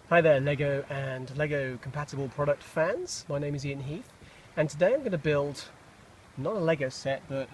Hi there, Lego and Lego compatible product fans. My name is Ian Heath, and today I'm going to build not a Lego set, but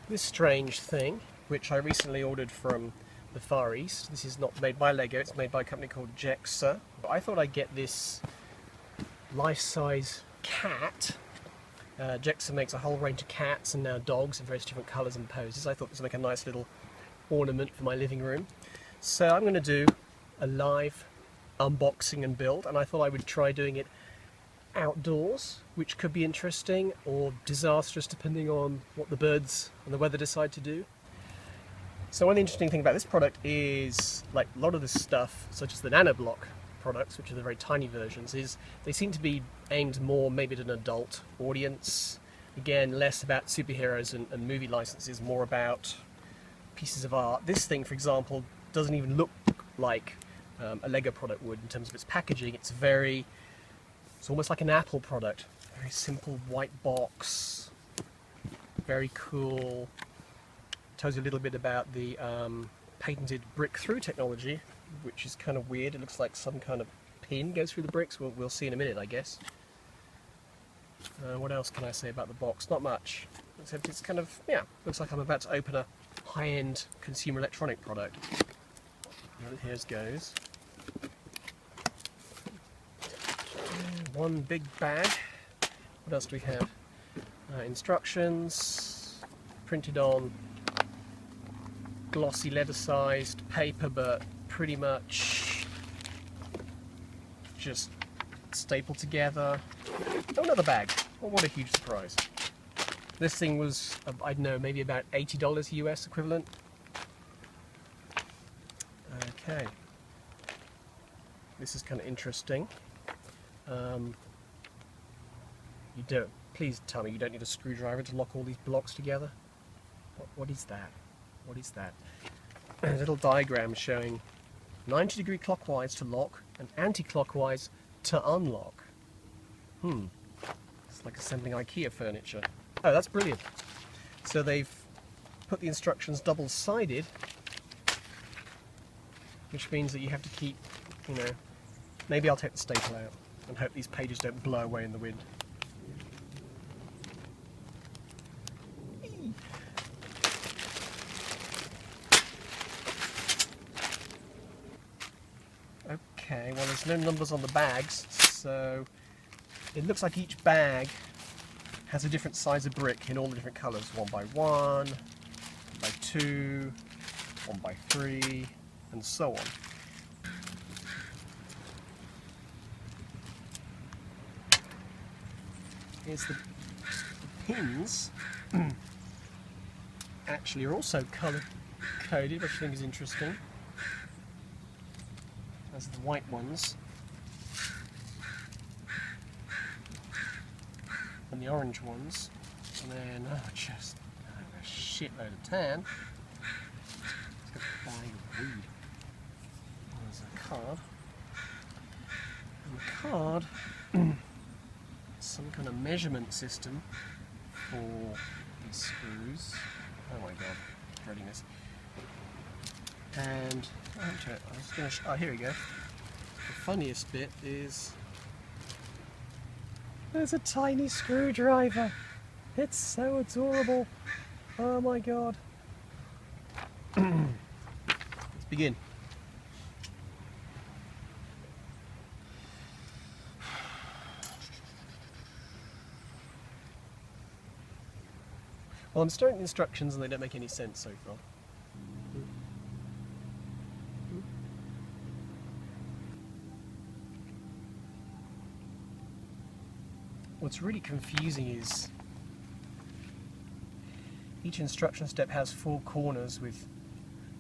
this strange thing, which I recently ordered from the Far East. This is not made by Lego, it's made by a company called JEKCA. But I thought I'd get this life-size cat. JEKCA makes a whole range of cats and now dogs in various different colours and poses. I thought this would make a nice little ornament for my living room. So I'm going to do a live unboxing and build, and I thought I would try doing it outdoors, which could be interesting or disastrous depending on what the birds and the weather decide to do. So one interesting thing about this product is, like a lot of this stuff, such as the nanoblock products, which are the very tiny versions, is they seem to be aimed more maybe at an adult audience. Again, less about superheroes and movie licenses, more about pieces of art. This thing, for example, doesn't even look like a Lego product would in terms of its packaging. It's almost like an Apple product. Very simple white box, very cool. Tells you a little bit about the patented brick-through technology, which is kind of weird. It looks like some kind of pin goes through the bricks. We'll see in a minute, I guess. What else can I say about the box? Not much, except it's kind of, yeah, looks like I'm about to open a high-end consumer electronic product. Here it goes. One big bag. What else do we have? Instructions, printed on glossy leather-sized paper, but pretty much just stapled together. Oh, another bag. Oh, what a huge surprise. This thing was, I don't know, maybe about $80 US equivalent. Okay, this is kind of interesting. Please tell me you don't need a screwdriver to lock all these blocks together. What is that? What is that? A little diagram showing 90-degree clockwise to lock and anti-clockwise to unlock. It's like assembling IKEA furniture. Oh, that's brilliant. So they've put the instructions double-sided, which means that you have to keep, maybe I'll take the staple out and hope these pages don't blow away in the wind. Okay, well, there's no numbers on the bags, so it looks like each bag has a different size of brick in all the different colours. 1 by 1, 1 by 2, 1 by 3, and so on. Here's the pins. Actually are also colour coded, which I think is interesting. As the white ones. And the orange ones. And then, just a shitload of tan. It's got a bag of weed. There's a card. And the card is some kind of measurement system for these screws. Oh my god, dreading this. And here we go. The funniest bit is there's a tiny screwdriver. It's so adorable. Oh my god. Let's begin. Well, I'm staring at the instructions and they don't make any sense so far. What's really confusing is each instruction step has 4 corners with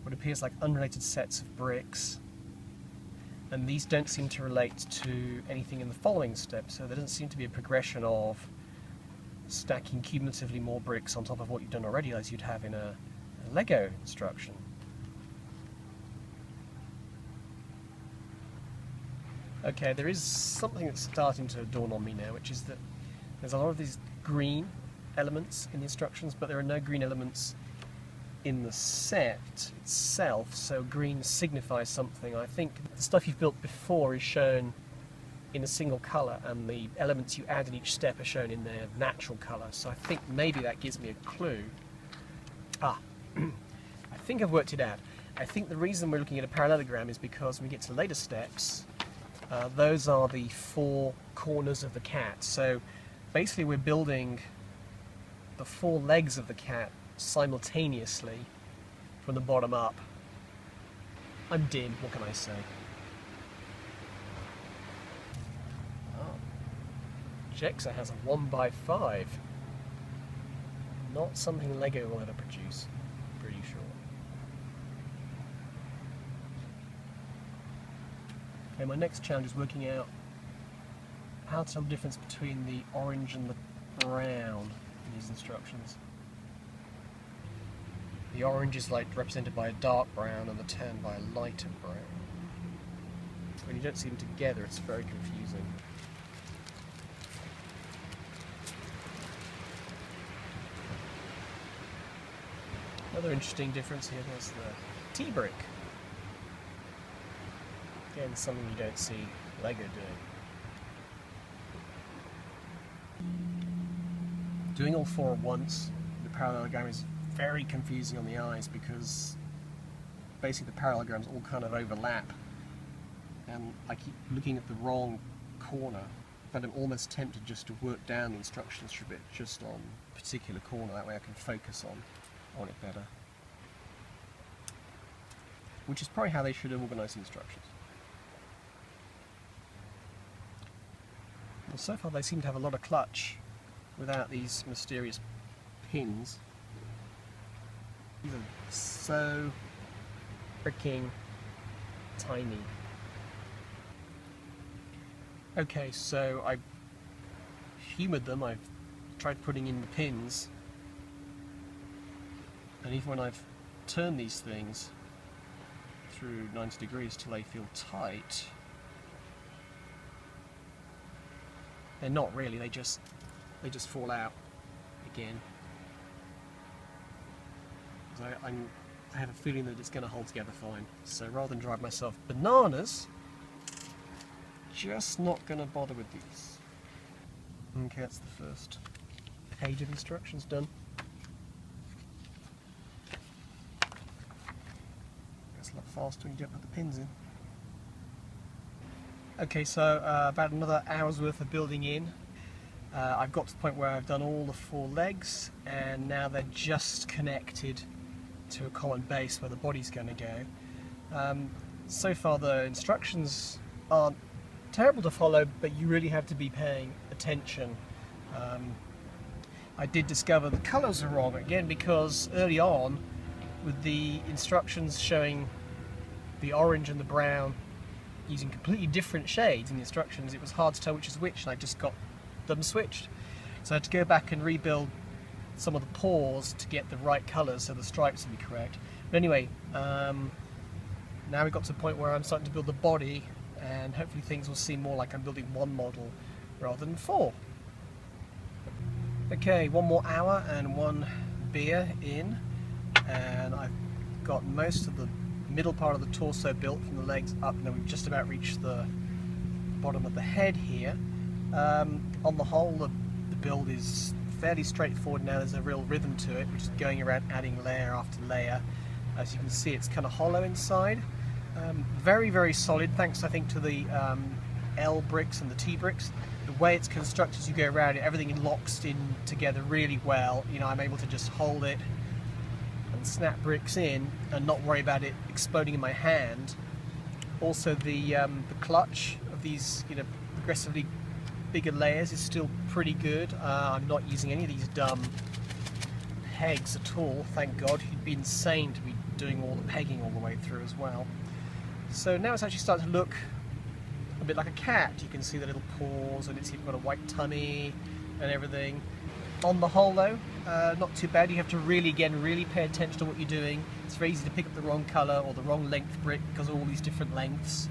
what appears like unrelated sets of bricks, and these don't seem to relate to anything in the following step, so there doesn't seem to be a progression of stacking cumulatively more bricks on top of what you've done already as you'd have in a Lego instruction. Okay, there is something that's starting to dawn on me now, which is that there's a lot of these green elements in the instructions, but there are no green elements in the set itself, so green signifies something. I think the stuff you've built before is shown in a single colour, and the elements you add in each step are shown in their natural colour, so I think maybe that gives me a clue. I think I've worked it out. I think the reason we're looking at a parallelogram is because when we get to later steps, those are the 4 corners of the cat. So basically we're building the 4 legs of the cat simultaneously from the bottom up. I'm dim, what can I say? JEKCA has a 1x5. Not something Lego will ever produce, pretty sure. Okay, my next challenge is working out how to tell the difference between the orange and the brown in these instructions. The orange is like represented by a dark brown and the tan by a lighter brown. When you don't see them together, it's very confusing. Another interesting difference here is the T-brick. Again, something you don't see Lego doing. Doing all 4 at once, the parallelogram is very confusing on the eyes because basically the parallelograms all kind of overlap, and I keep looking at the wrong corner, but I'm almost tempted just to work down the instructions for a bit just on a particular corner, that way I can focus on it better. Which is probably how they should have organised the instructions. Well, so far they seem to have a lot of clutch without these mysterious pins. These are so freaking tiny. Okay, so I humoured them, I've tried putting in the pins, and even when I've turned these things through 90 degrees till they feel tight, they're not really, they just fall out again. I have a feeling that it's going to hold together fine, so rather than drive myself bananas, just not going to bother with these. Okay, that's the first page of instructions done. It's a lot faster when you don't put the pins in. Okay, so about another hour's worth of building in. I've got to the point where I've done all the 4 legs, and now they're just connected to a common base where the body's going to go. So far the instructions aren't terrible to follow, but you really have to be paying attention. I did discover the colours are wrong again, because early on with the instructions showing the orange and the brown using completely different shades in the instructions, it was hard to tell which is which, and I just got them switched. So I had to go back and rebuild some of the paws to get the right colours so the stripes would be correct. But anyway, now we've got to the point where I'm starting to build the body, and hopefully things will seem more like I'm building 1 model rather than 4. Okay, 1 more hour and 1 beer in, and I've got most of the middle part of the torso built from the legs up. Now we've just about reached the bottom of the head here. On the whole, the build is fairly straightforward now. There's a real rhythm to it, which is going around adding layer after layer. As you can see, it's kind of hollow inside. Very, very solid, thanks I think to the L bricks and the T bricks. The way it's constructed as you go around it, everything locks in together really well. You know, I'm able to just hold it and snap bricks in and not worry about it exploding in my hand. Also, the clutch of these, you know, progressively bigger layers is still pretty good. I'm not using any of these dumb pegs at all, thank God. It'd be insane to be doing all the pegging all the way through as well. So now it's actually starting to look a bit like a cat. You can see the little paws, and it's even got a white tummy and everything. On the whole though, not too bad. You have to really pay attention to what you're doing. It's very easy to pick up the wrong colour or the wrong length brick because of all these different lengths.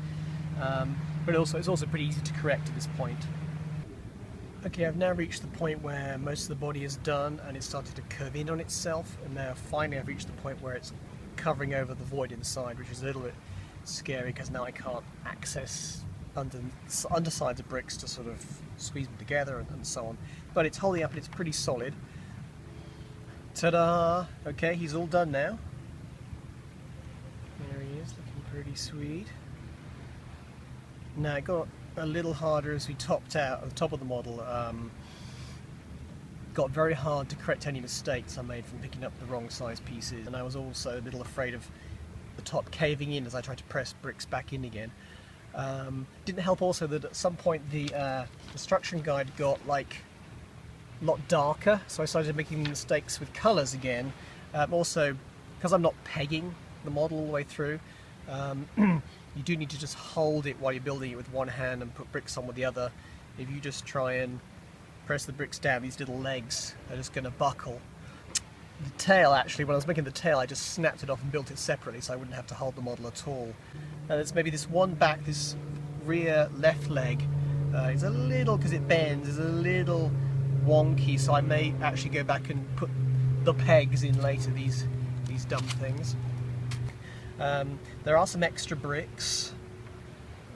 But also, it's also pretty easy to correct at this point. Okay, I've now reached the point where most of the body is done and it's started to curve in on itself, and now finally I've reached the point where it's covering over the void inside, which is a little bit scary because now I can't access undersides of bricks to sort of squeeze them together and so on. But it's holding up and it's pretty solid. Ta-da! Okay, he's all done now. There he is, looking pretty sweet. Now it got a little harder as we topped out at the top of the model. Got very hard to correct any mistakes I made from picking up the wrong size pieces, and I was also a little afraid of the top caving in as I tried to press bricks back in again. Didn't help also that at some point the instruction guide got like a lot darker, so I started making mistakes with colours again. Also, because I'm not pegging the model all the way through, you do need to just hold it while you're building it with one hand and put bricks on with the other. If you just try and press the bricks down, these little legs are just going to buckle. The tail, actually, when I was making the tail, I just snapped it off and built it separately so I wouldn't have to hold the model at all. There's maybe this one back, this rear left leg is a little, because it bends, is a little wonky, so I may actually go back and put the pegs in later, these dumb things. There are some extra bricks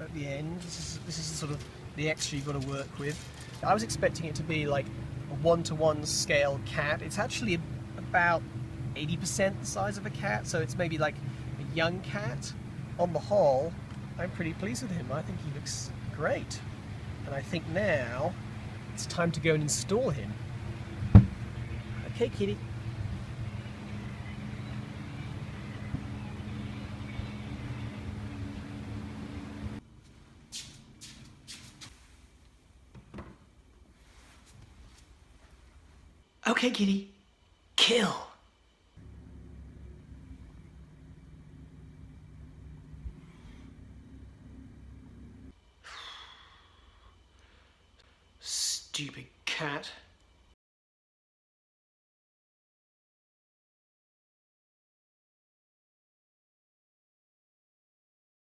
at the end. This is sort of the extra you've got to work with. I was expecting it to be like a 1-to-1 scale cat. It's actually about 80% the size of a cat, so it's maybe like a young cat. On the whole, I'm pretty pleased with him. I think he looks great. And I think now it's time to go and install him. Okay, kitty. Okay, kitty. Kill. Stupid cat.